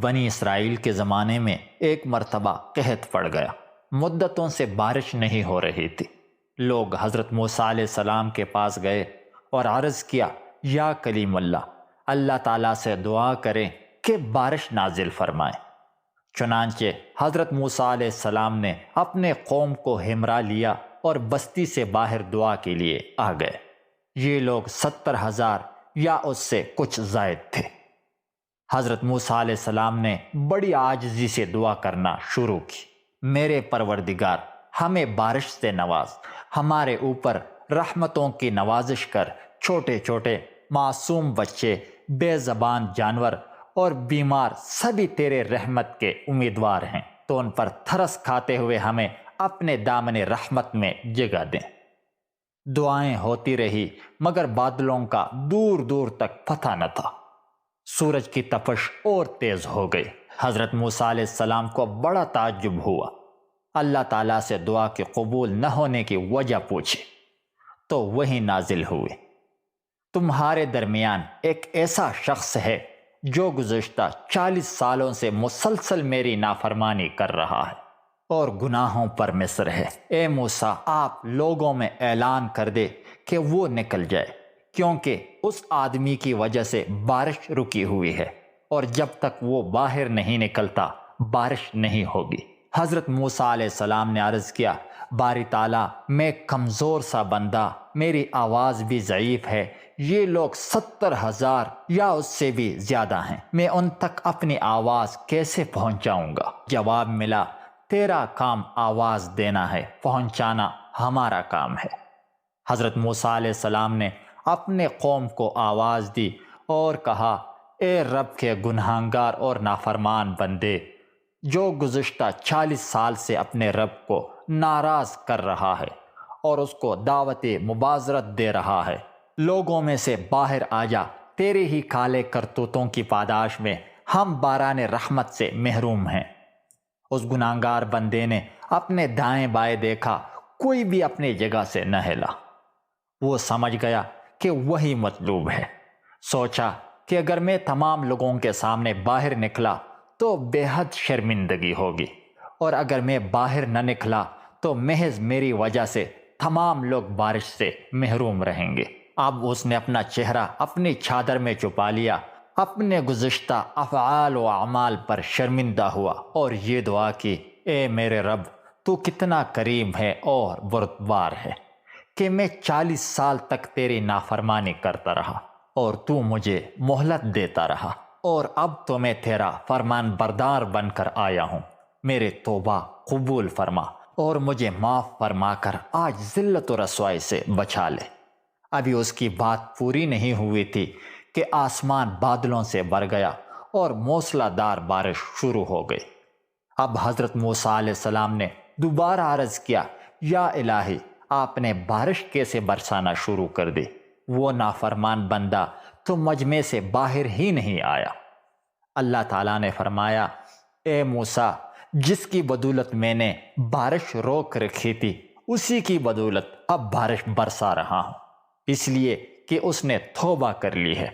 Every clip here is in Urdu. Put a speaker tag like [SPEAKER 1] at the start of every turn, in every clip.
[SPEAKER 1] بنی اسرائیل کے زمانے میں ایک مرتبہ قحط پڑ گیا۔ مدتوں سے بارش نہیں ہو رہی تھی۔ لوگ حضرت موسیٰ علیہ السلام کے پاس گئے اور عرض کیا، یا کلیم اللہ، اللہ تعالیٰ سے دعا کریں کہ بارش نازل فرمائے۔ چنانچہ حضرت موسیٰ علیہ السلام نے اپنے قوم کو ہمراہ لیا اور بستی سے باہر دعا کے لیے آ گئے۔ یہ لوگ 70,000 یا اس سے کچھ زائد تھے۔ حضرت موسیٰ علیہ السلام نے بڑی عاجزی سے دعا کرنا شروع کی، میرے پروردگار، ہمیں بارش سے نواز، ہمارے اوپر رحمتوں کی نوازش کر، چھوٹے چھوٹے معصوم بچے، بے زبان جانور اور بیمار سبھی تیرے رحمت کے امیدوار ہیں، تو ان پر تھرس کھاتے ہوئے ہمیں اپنے دامن رحمت میں جگہ دیں۔ دعائیں ہوتی رہی مگر بادلوں کا دور دور تک پتہ نہ تھا۔ سورج کی تپش اور تیز ہو گئی۔ حضرت موسیٰ علیہ السلام کو بڑا تعجب ہوا۔ اللہ تعالیٰ سے دعا کے قبول نہ ہونے کی وجہ پوچھی تو وہی نازل ہوئی، تمہارے درمیان ایک ایسا شخص ہے جو گزشتہ 40 سالوں سے مسلسل میری نافرمانی کر رہا ہے اور گناہوں پر مصر ہے۔ اے موسیٰ، آپ لوگوں میں اعلان کر دے کہ وہ نکل جائے، کیونکہ اس آدمی کی وجہ سے بارش رکی ہوئی ہے، اور جب تک وہ باہر نہیں نکلتا بارش نہیں ہوگی۔ حضرت موسیٰ علیہ السلام نے عرض کیا، باری تعالیٰ، میں کمزور سا بندہ، میری آواز بھی ضعیف ہے، یہ لوگ 70,000 یا اس سے بھی زیادہ ہیں، میں ان تک اپنی آواز کیسے پہنچاؤں گا؟ جواب ملا، تیرا کام آواز دینا ہے، پہنچانا ہمارا کام ہے۔ حضرت موسیٰ علیہ السلام نے اپنے قوم کو آواز دی اور کہا، اے رب کے گنہگار اور نافرمان بندے، جو گزشتہ 40 سال سے اپنے رب کو ناراض کر رہا ہے اور اس کو دعوت مبازرت دے رہا ہے، لوگوں میں سے باہر آ جا، تیرے ہی کالے کرتوتوں کی پاداش میں ہم باران رحمت سے محروم ہیں۔ اس گنہگار بندے نے اپنے دائیں بائیں دیکھا، کوئی بھی اپنی جگہ سے نہ ہلا۔ وہ سمجھ گیا کہ وہی مطلوب ہے۔ سوچا کہ اگر میں تمام لوگوں کے سامنے باہر نکلا تو بے حد شرمندگی ہوگی، اور اگر میں باہر نہ نکلا تو محض میری وجہ سے تمام لوگ بارش سے محروم رہیں گے۔ اب اس نے اپنا چہرہ اپنی چادر میں چھپا لیا، اپنے گزشتہ افعال و اعمال پر شرمندہ ہوا اور یہ دعا کی، اے میرے رب، تو کتنا کریم ہے اور بردبار ہے کہ میں 40 سال تک تیری نافرمانی کرتا رہا اور تو مجھے مہلت دیتا رہا، اور اب تو میں تیرا فرمان بردار بن کر آیا ہوں۔ میرے توبہ قبول فرما اور مجھے معاف فرما کر آج ذلت و رسوائی سے بچا لے۔ ابھی اس کی بات پوری نہیں ہوئی تھی کہ آسمان بادلوں سے بھر گیا اور موسلا دار بارش شروع ہو گئی۔ اب حضرت موسیٰ علیہ السلام نے دوبارہ عرض کیا، یا الہی، آپ نے بارش کیسے برسانا شروع کر دی؟ وہ نافرمان بندہ تو مجمع سے باہر ہی نہیں آیا۔ اللہ تعالیٰ نے فرمایا، اے موسیٰ، جس کی بدولت میں نے بارش روک رکھی تھی اسی کی بدولت اب بارش برسا رہا ہوں، اس لیے کہ اس نے توبہ کر لی ہے۔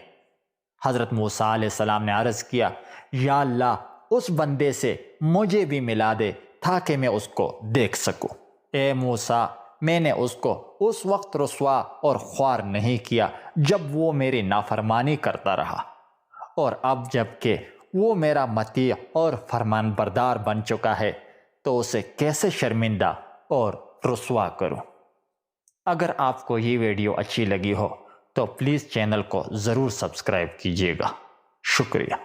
[SPEAKER 1] حضرت موسیٰ علیہ السلام نے عرض کیا، یا اللہ، اس بندے سے مجھے بھی ملا دے تاکہ میں اس کو دیکھ سکوں۔ اے موسیٰ، میں نے اس کو اس وقت رسوا اور خوار نہیں کیا جب وہ میری نافرمانی کرتا رہا، اور اب جب کہ وہ میرا مطیع اور فرمان بردار بن چکا ہے تو اسے کیسے شرمندہ اور رسوا کروں۔ اگر آپ کو یہ ویڈیو اچھی لگی ہو تو پلیز چینل کو ضرور سبسکرائب کیجیے گا۔ شکریہ۔